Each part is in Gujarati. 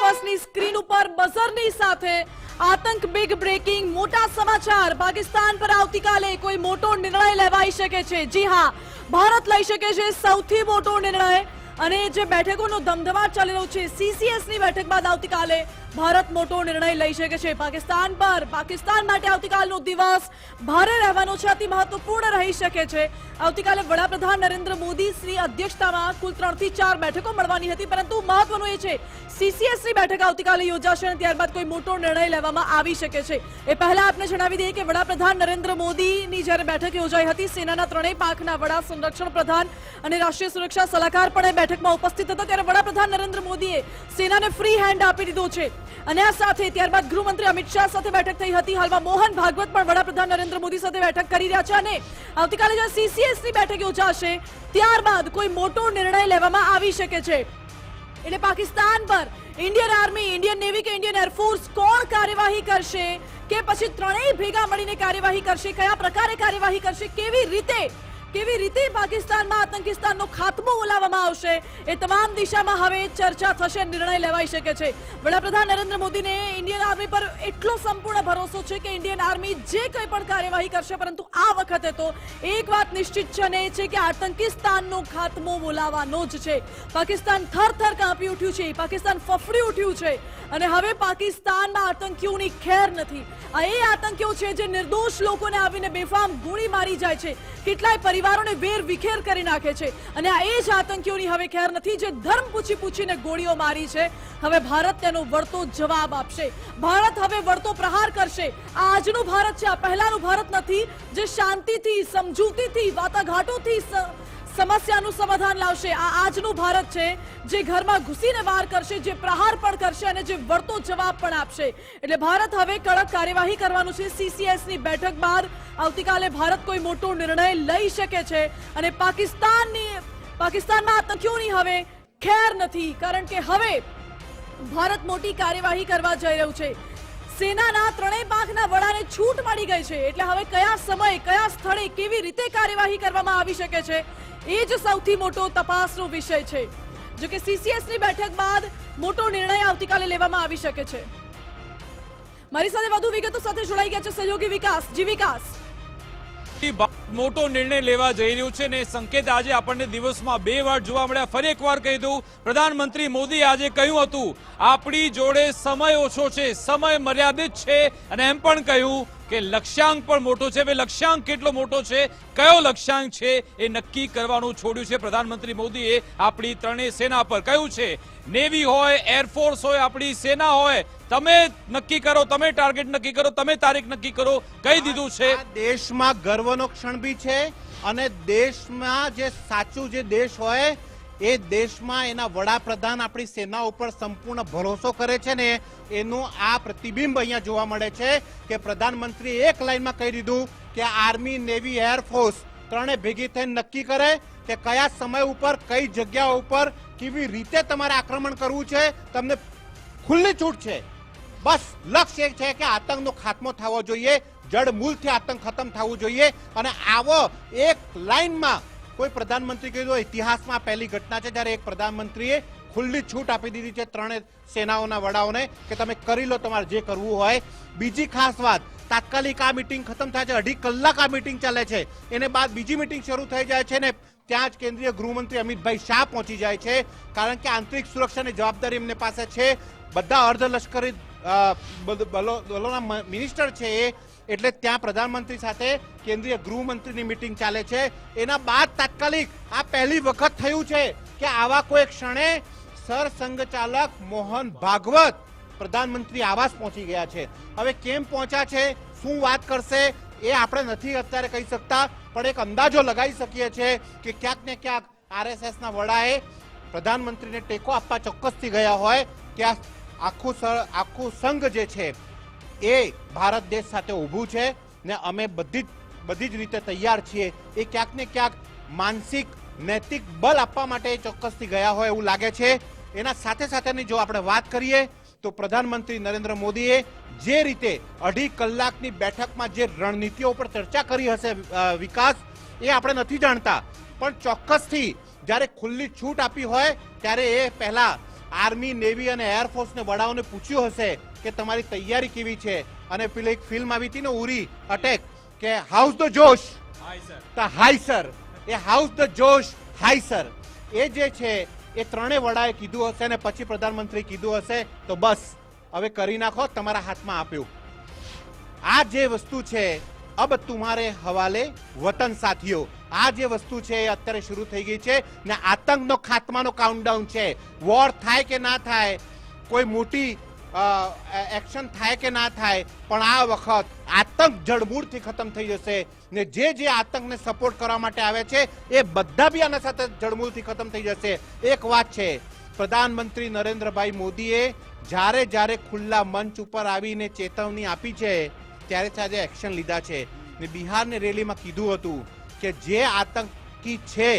દિવસની સ્ક્રીન ઉપર બઝરની સાથે આતંક બિગ બ્રેકિંગ મોટા સમાચાર પાકિસ્તાન પર આવતીકાલે કોઈ મોટો નિર્ણય લેવાઈ શકે છે। જી હા, ભારત લઈ શકે છે સૌથી મોટો નિર્ણય અને જે બેઠકોનો ધમધમાટ ચાલી રહ્યો છે સીસીએસની બેઠક બાદ આવતીકાલે ભારત મોટો નિર્ણય લઈ શકે છે। પાકિસ્તાન માટે આવતીકાલનો દિવસ ભારે રહેવાનો છે, અતિ મહત્વપૂર્ણ રહી શકે છે। આવતીકાલે વડાપ્રધાન નરેન્દ્ર મોદી શ્રી અધ્યક્ષતામાં કુલ 3 થી 4 બેઠકો મળવાની હતી, પરંતુ મહત્વનું એ છે સીસીએસની બેઠક આવતીકાલે યોજાશે અને ત્યારબાદ કોઈ મોટો નિર્ણય લેવામાં આવી શકે છે। એ પહેલા આપને જણાવી દઈએ કે વડાપ્રધાન નરેન્દ્ર મોદીની જ્યારે બેઠક યોજાઈ હતી, સેનાના ત્રણેય પાંખના વડા, સંરક્ષણ પ્રધાન અને રાષ્ટ્રીય સુરક્ષા સલાહકાર પણ એ બેઠકમાં ઉપસ્થિત હતા, ત્યારે વડાપ્રધાન નરેન્દ્ર મોદીએ સેનાને ફ્રી હેન્ડ આપી દીધો છે અને આ સાથે ત્યારબાદ ગૃહમંત્રી અમિત શાહ સાથે બેઠક થઈ હતી। હાલમાં મોહન ભાગવત પણ વડાપ્રધાન નરેન્દ્ર મોદી સાથે બેઠક કરી રહ્યા છે અને આવતીકાલે જ્યારે સીસીએસની બેઠક યોજાશે ત્યારબાદ કોઈ મોટો નિર્ણય લેવામાં આવી શકે છે। એટલે પાકિસ્તાન પર ઇન્ડિયન આર્મી, ઇન્ડિયન નેવી કે ઇન્ડિયન એરફોર્સ કોણ કાર્યવાહી કરશે કે પછી ત્રણેય ભેગા મળીને કાર્યવાહી કરશે, કયા પ્રકારે કાર્યવાહી કરશે, કેવી રીતે પાકિસ્તાનમાં આતંકિસ્તાનનો ખાત્મો બોલાવવામાં આવશે, એ તમામ દિશામાં હવે ચર્ચા થશે, નિર્ણય લેવાઈ શકે છે। વડાપ્રધાન નરેન્દ્ર મોદીને ઇન્ડિયન આર્મી પર એટલો સંપૂર્ણ ભરોસો છે કે ઇન્ડિયન આર્મી જે કંઈ પણ કાર્યવાહી કરશે, પરંતુ આ વખતે તો એક વાત નિશ્ચિત છે ને એ છે કે આતંકિસ્તાનનો ખાત્મો બોલાવવાનો જ છે। પાકિસ્તાન થરથર કાંપી ઉઠ્યું છે, પાકિસ્તાન ફફડી ઉઠ્યું છે અને હવે પાકિસ્તાનમાં આતંકીઓની ખેર નથી। આ એ આતંકીઓ છે જે નિર્દોષ લોકોને આવીને બેફામ ગોળી મારી જાય છે, કેટલાય પરિવારોને વેર વિખેર કરી નાખે છે અને આ એ જ આતંકીઓની હવે ખેર નથી જે ધર્મ પૂછીને ગોળીઓ મારી છે। હવે ભારત તેનો વળતો જવાબ આપશે, ભારત હવે વળતો પ્રહાર કરશે। આ આજનું ભારત છે, આ પહેલાનું ભારત નથી જે શાંતિથી, સમજૂતીથી, વાટાઘાટોથી સમસ્યાનું સમાધાન લાવશે। આ આજનું ભારત છે જે ઘરમાં ઘૂસીને વાર કરશે, જે પ્રહાર પણ કરશે અને જે વળતો જવાબ પણ આપશે। એટલે ભારત હવે કડક કાર્યવાહી કરવાનું છે। સીસીએસની બેઠક બાદ આવતીકાલે ભારત કોઈ મોટો નિર્ણય લઈ શકે છે અને પાકિસ્તાનમાં આતંકીઓની હવે ખેર નથી, કારણ કે હવે ભારત મોટી કાર્યવાહી કરવા જઈ રહ્યું છે। સેનાના ત્રણેય પાંખના વડાને છૂટ મળી ગઈ છે, એટલે હવે કયા સમય, કયા સ્થળે, કેવી રીતે કાર્યવાહી કરવામાં આવી શકે છે એ જ સૌથી મોટો તપાસનો વિષય છે। જો કે સીસીએસની બેઠક બાદ મોટો નિર્ણય આવતીકાલે લેવામાં આવી શકે છે। મારી સાથે વધુ વિગતો સાથે જોડાઈ ગયા છે સહયોગી વિકાસ। જી વિકાસ, મોટો નિર્ણય લેવા જઈ રહ્યું છે ને સંકેત આજે આપણને દિવસમાં 2 વાર જોવા મળ્યા। ફરી એકવાર કહી દઉં, પ્રધાનમંત્રી મોદી આજે કહ્યું હતું આપણી જોડે સમય ઓછો છે, સમય મર્યાદિત છે અને એમ પણ કહ્યું કે લક્ષ્યાંક પણ મોટો છે। હવે લક્ષ્યાંક કેટલો મોટો છે, કયો લક્ષ્યાંક છે એ નક્કી કરવાનું છોડ્યું છે પ્રધાનમંત્રી મોદીએ। આપણી ત્રણેય સેના પર કહ્યું છે, નેવી હોય, એરફોર્સ હોય, આપણી સેના હોય, તમે નક્કી કરો, તમે ટાર્ગેટ નક્કી કરો, તમે તારીખ નક્કી કરો, કહી દીધું છે। દેશમાં ગર્વનો ક્ષણ બી છે અને દેશમાં જે સાચું જે દેશ હોય એ દેશમાં એના વડાપ્રધાન આપણી સેના ઉપર સંપૂર્ણ ભરોસો કરે છે ને એનું આ પ્રતિબિંબ અહીંયા જોવા મળે છે કે પ્રધાનમંત્રી એક લાઈનમાં કહી દીધું કે આર્મી, નેવી, એરફોર્સ ત્રણે ભેગી થઈને નક્કી કરે કે કયા સમય ઉપર, કઈ જગ્યા ઉપર, કેવી રીતે તમારે આક્રમણ કરવું છે, તમને ખુલ્લી છૂટ છે। બસ લક્ષ્ય એ છે કે આતંકનો ખાત્મો થવો જોઈએ, જડમૂળથી આતંક ખતમ થવું જોઈએ અને આવો એક લાઈનમાં કોઈ પ્રધાનમંત્રી કીધું ઇતિહાસમાં પહેલી ઘટના છે જ્યારે એક પ્રધાનમંત્રીએ ખુલ્લી છૂટ આપી દીધી છે ત્રણેય સેનાઓના વડાઓને કે તમે કરી લો તમારે જે કરવું હોય। બીજી ખાસ વાત, તાત્કાલિક આ મીટિંગ ખતમ થાય છે, 2.5 કલાક આ મીટિંગ ચાલે છે, એને બાદ બીજી મીટિંગ શરૂ થઈ જાય છે ને ત્યાં જ કેન્દ્રીય ગૃહમંત્રી અમિતભાઈ શાહ પહોંચી જાય છે, કારણ કે આંતરિક સુરક્ષાની જવાબદારી એમને પાસે છે। બધા અર્ધલશ્કરી દળોના મિનિસ્ટર છે એટલે ત્યાં પ્રધાનમંત્રી સાથે કેન્દ્રીય ગૃહમંત્રીની મીટિંગ ચાલે છે। એના બાદ તાત્કાલિક આ પહેલી વખત થયું છે કે આવા કોઈ ક્ષણે સરસંઘચાલક મોહન ભાગવત પ્રધાનમંત્રી આવાસ પહોંચી ગયા છે। હવે કેમ પહોંચ્યા છે, શું વાત કરશે એ આપણે નથી અત્યારે કહી શકતા, પણ એક અંદાજો લગાવી શકીએ છીએ કે ક્યાંક ને ક્યાંક આરએસએસના વડાએ પ્રધાનમંત્રીને ટેકો આપવા ચોક્કસથી ગયા હોય કે આખું સંઘ જે છે એ ભારત દેશ સાથે ઊભું છે ને અમે બધી જ રીતે તૈયાર છીએ। એ ક્યાંક ને ક્યાંક માનસિક, નૈતિક બળ આપવા માટે ચોક્કસથી ગયા હોય એવું લાગે છે। એના સાથે સાથેની જો આપણે વાત કરીએ તો પ્રધાનમંત્રી નરેન્દ્ર મોદીએ જે રીતે 2.5 કલાકની બેઠકમાં જે રણનીતિઓ પર ચર્ચા કરી હશે વિકાસ, એ આપણે નથી જાણતા, પણ ચોક્કસથી જ્યારે ખુલ્લી છૂટ આપી હોય ત્યારે એ પહેલા આર્મી, નેવી અને એરફોર્સને વડાઓને પૂછ્યું હશે કે તમારી તૈયારી કેવી છે, અને પેલી એક ફિલ્મ આવી હતી ને ઉરી અટેક, કે how's the josh high sir, એ how's the josh high sir, એ જે છે એ ત્રણેય વડાએ કીધું હશે ને પછી પ્રધાનમંત્રી કીધું હશે તો બસ હવે કરી નાખો, તમારા હાથમાં આપ્યું. આ જે વસ્તુ છે અબ તુમ્હારે હવાલે વતન સાથીઓ, આ જે વસ્તુ છે એ અત્યારે શરૂ થઈ ગઈ છે ને આતંકનો ખાત્માનો કાઉન્ટડાઉન છે. વોર થાય કે ના થાય, કોઈ મોટી એક્શન થાય કે ના થાય, પણ આ વખત આતંક જડમૂળથી ખતમ થઈ જશે ને જે આતંકને સપોર્ટ કરવા માટે આવે છે એ બધા બી આના સાથે જડમૂળથી ખતમ થઈ જશે. એક વાત છે, પ્રધાનમંત્રી નરેન્દ્રભાઈ મોદીએ જ્યારે ખુલ્લા મંચ ઉપર આવીને ચેતવણી આપી છે ત્યારે આજે એક્શન લીધા છે ને બિહારની રેલીમાં કીધું હતું કે જે આતંકી છે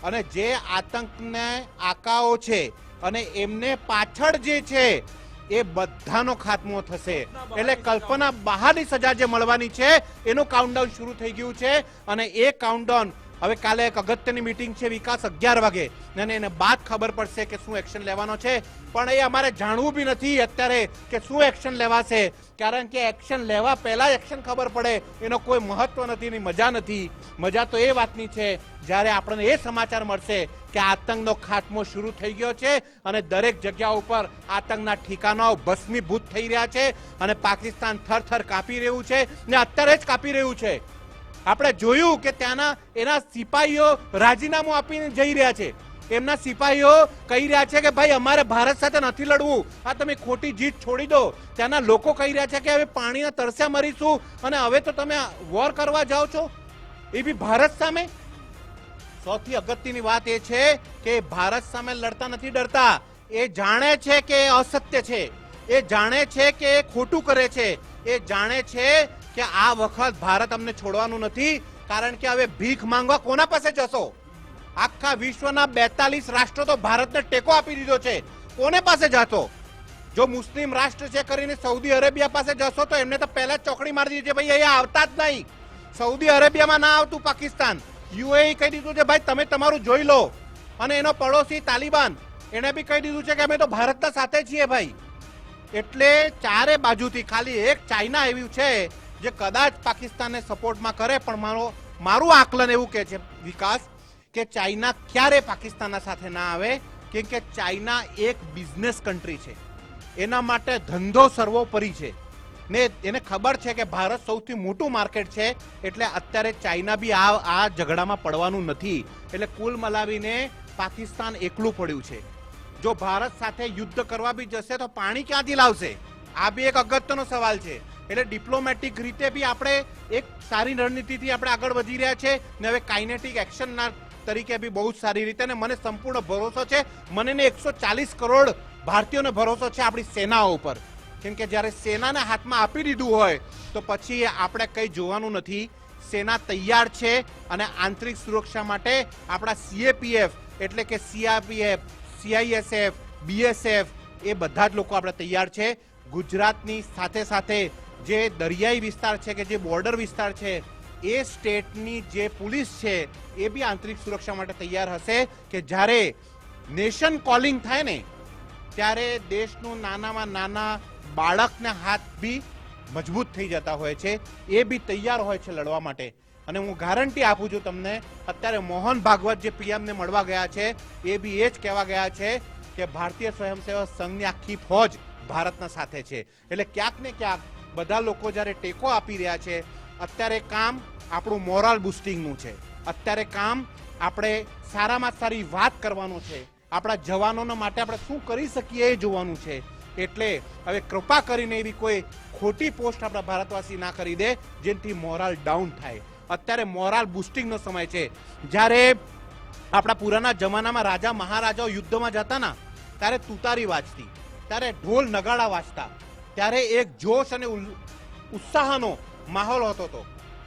અને જે આતંકને આકાઓ છે અને એમને પાછળ જે છે એ બધાનો ખાત્મો થશે. એટલે કલ્પના બહારની સજા જે મળવાની છે એનું કાઉન્ટડાઉન શરૂ થઈ ગયું છે અને એ કાઉન્ટડાઉન હવે કાલે એક અગત્યની મીટિંગ છે વિકાસ 11 વાગે અને એને બાદ ખબર પડશે કે શું એક્શન લેવાનો છે. પણ એ અમારે જાણવું બી નથી અત્યારે કે શું એક્શન લેવાશે, કારણ કે એક્શન લેવા પહેલા એક્શન ખબર પડે એનો કોઈ મહત્વ નથી ની મજા નથી. મજા તો એ વાતની છે જ્યારે આપણને એ સમાચાર મળશે કે આતંકનો ખાત્મો શરૂ થઈ ગયો છે અને દરેક જગ્યા ઉપર આતંકના ઠિકાનાઓ ભસ્મીભૂત થઈ રહ્યા છે અને પાકિસ્તાન થરથર કાપી રહ્યું છે ને અત્યારે જ કાપી રહ્યું છે. આપણે જોયું કે ત્યાંના એના સિપાહીઓ રાજીનામું આપીને જઈ રહ્યા છે. એમના સિપાહીઓ કહી રહ્યા છે કે ભાઈ અમારે ભારત સાથે નથી લડવું, આ તમે ખોટી જીત છોડી દો. ત્યાંના લોકો કહી રહ્યા છે કે હવે પાણીના તરસ્યા મરીશું અને હવે તો તમે વોર કરવા જાઓ છો, એ બી ભારત સામે. સૌથી અગત્યની વાત એ છે કે ભારત સામે લડતા નથી ડરતા, એ જાણે છે કે એ અસત્ય છે, એ જાણે છે કે એ ખોટું કરે છે, એ જાણે છે કે આ વખત ભારત અમને છોડવાનું નથી. કારણ કે હવે ભીખ માંગવા કોના પાસે જશો? આખા વિશ્વના 42 રાષ્ટ્રો તો ભારતને ટેકો આપી દીધો છે, કોને પાસે જશો? જો મુસ્લિમ રાષ્ટ્ર છે કરીને સૌદી અરેબિયા પાસે જશો તો એમને તો પહેલા ચોકડી મારી દીધી છે, ભાઈ અહીંયા આવતા જ નહીં. સૌદી અરેબિયામાં ના આવતું પાકિસ્તાન. યુએઈ કહી દીધું છે ભાઈ તમે તમારું જોઈ લો, અને એનો પડોશી તાલિબાન એને બી કહી દીધું છે કે અમે તો ભારતના સાથે છીએ ભાઈ. એટલે ચારે બાજુથી ખાલી એક ચાઇના આવ્યું છે જે કદાચ પાકિસ્તાનને સપોર્ટમાં કરે, પણ મારું આકલન એવું કહે છે વિકાસ કે ચાઇના ક્યારે પાકિસ્તાનના સાથે ના આવે, કેમ કે ચાઇના એક બિઝનેસ કન્ટ્રી છે, એના માટે ધંધો સર્વોપરી છે ને એને ખબર છે કે ભારત સૌથી મોટું માર્કેટ છે. એટલે અત્યારે ચાઇના બી આ ઝઘડામાં પડવાનું નથી. એટલે કુલ મલાવીને પાકિસ્તાન એકલું પડ્યું છે. જો ભારત સાથે યુદ્ધ કરવા બી જશે તો પાણી ક્યાંથી લાવશે? આ બી એક અગત્યનો સવાલ છે. એટલે ડિપ્લોમેટિક રીતે બી આપણે એક સારી રણનીતિથી આપણે આગળ વધી રહ્યા છે ને હવે કાઇનેટિક એક્શનના તરીકે બી બહુ સારી રીતે, અને મને સંપૂર્ણ ભરોસો છે, મને 140 કરોડ ભારતીયોને ભરોસો છે આપણી સેનાઓ ઉપર. કેમ કે જ્યારે સેનાના હાથમાં આપી દીધું હોય તો પછી આપણે કંઈ જોવાનું નથી. સેના તૈયાર છે અને આંતરિક સુરક્ષા માટે આપણા સીએપીએફ એટલે કે સીઆરપીએફ, સીઆઈએસએફ, બીએસએફ એ બધા જ લોકો આપણે તૈયાર છે. ગુજરાતની સાથે સાથે જે દરિયાઈ વિસ્તાર છે કે જે બોર્ડર વિસ્તાર છે એ સ્ટેટની જે પોલીસ છે એ બી આંતરિક સુરક્ષા માટે તૈયાર હશે કે જ્યારે નેશન કોલિંગ થાય ને ત્યારે દેશનું નાનામાં નાના બાળકના હાથ બી મજબૂત થઈ જતા હોય છે, એ બી તૈયાર હોય છે લડવા માટે. અને હું ગારંટી આપું છું તમને, અત્યારે મોહન ભાગવત જે પીએમને મળવા ગયા છે એ બી એ જ કહેવા ગયા છે કે ભારતીય સ્વયંસેવક સંઘની આખી ફોજ ભારતના સાથે છે. એટલે ક્યાંક ને ક્યાંક બધા લોકો જ્યારે ટેકો આપી રહ્યા છે, અત્યારે કામ આપણું મોરલ બુસ્ટિંગનું છે, અત્યારે કામ આપણે સારામાં સારી વાત કરવાનું છે, આપણા જવાનોના માટે આપણે શું કરી શકીએ એ જોવાનું છે. એટલે હવે કૃપા કરીને એવી કોઈ ખોટી પોસ્ટ આપણા ભારતવાસી ના કરી દે જેનાથી મોરલ ડાઉન થાય. અત્યારે મોરલ બુસ્ટિંગનો સમય છે. જ્યારે આપણા પુરાના જમાનામાં રાજા મહારાજાઓ યુદ્ધમાં જતા ના ત્યારે તુતારી વાજતી, ત્યારે ઢોલ નગાડા વાજતા, ત્યારે એક જોશ અને ઉત્સાહનો માહોલ હોતો હતો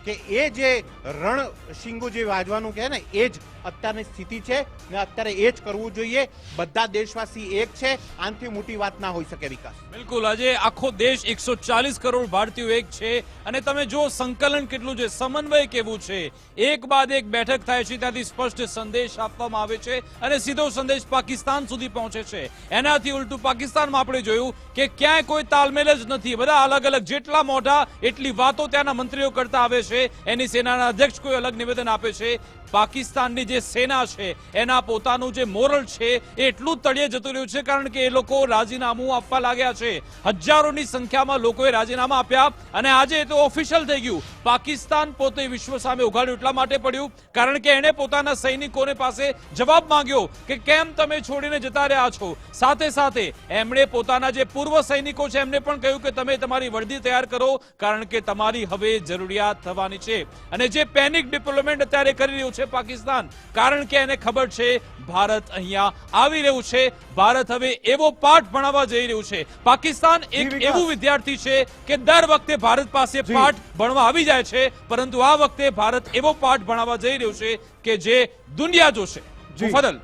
કે એ જે રણ શીંગુ જે વાજવાનું કહે ને એ જ અત્યારની સ્થિતિ છે ને અત્યારે એ જ કરવું જોઈએ. બધા દેશવાસી એક છે, આનાથી મોટી વાત ના હોઈ શકે. વિકાસ બિલકુલ, આજે આખો દેશ 140 કરોડ ભારતીયો એક છે અને તમે જો સંકલન કેટલું છે, સમન્વય કેવું છે, એક બાદ એક બેઠક થાય છે, ત્યાંથી સ્પષ્ટ સંદેશ આપવામાં આવે છે અને સીધો સંદેશ પાકિસ્તાન સુધી પહોંચે છે. એનાથી ઉલટું પાકિસ્તાનમાં આપણે જોયું કે ક્યાંય કોઈ તાલમેલ જ નથી. બધા અલગ અલગ, જેટલા મોઢા એટલી વાતો ત્યાંના મંત્રીઓ કરતા આવે છે, એની સેનાના અધ્યક્ષ કોઈ અલગ નિવેદન આપે છે. પાકિસ્તાનની જે સેના છે એના પોતાનું જે મોરલ છે એ એટલું તળિયે જતું રહ્યું છે, કારણ કે એ લોકો રાજીનામું આપવા લાગ્યા છે. હજારોની સંખ્યામાં લોકોએ રાજીનામા આપ્યા અને આજે તો ઓફિશિયલ થઈ ગયું. પાકિસ્તાન પોતે વિશ્વ સામે ઉઘાડ્યું એટલા માટે પડ્યું કારણ કે એણે પોતાના સૈનિકોને પાસે જવાબ માંગ્યો કે કેમ તમે છોડીને જતા રહ્યા છો. સાથે સાથે એમણે પોતાના જે પૂર્વ સૈનિકો છે એમને પણ કહ્યું કે તમે તમારી વર્દી તૈયાર કરો, કારણ કે તમારી હવે જરૂરિયાત થવાની છે. અને જે પેનિક ડિપ્લોયમેન્ટ અત્યારે કરી રહ્યું છે પાકિસ્તાન, કારણ કે એને ખબર છે ભારત અહીંયા આવી રહ્યું છે. ભારત હવે એવો પાઠ ભણાવવા જઈ રહ્યું છે. પાકિસ્તાન એક એવું વિદ્યાર્થી છે કે દર વખતે ભારત પાસે પાઠ ભણવા આવી જાય છે, પરંતુ આ વખતે ભારત એવો પાઠ ભણાવવા જઈ રહ્યું છે કે જે દુનિયા જોશે. ફદલ.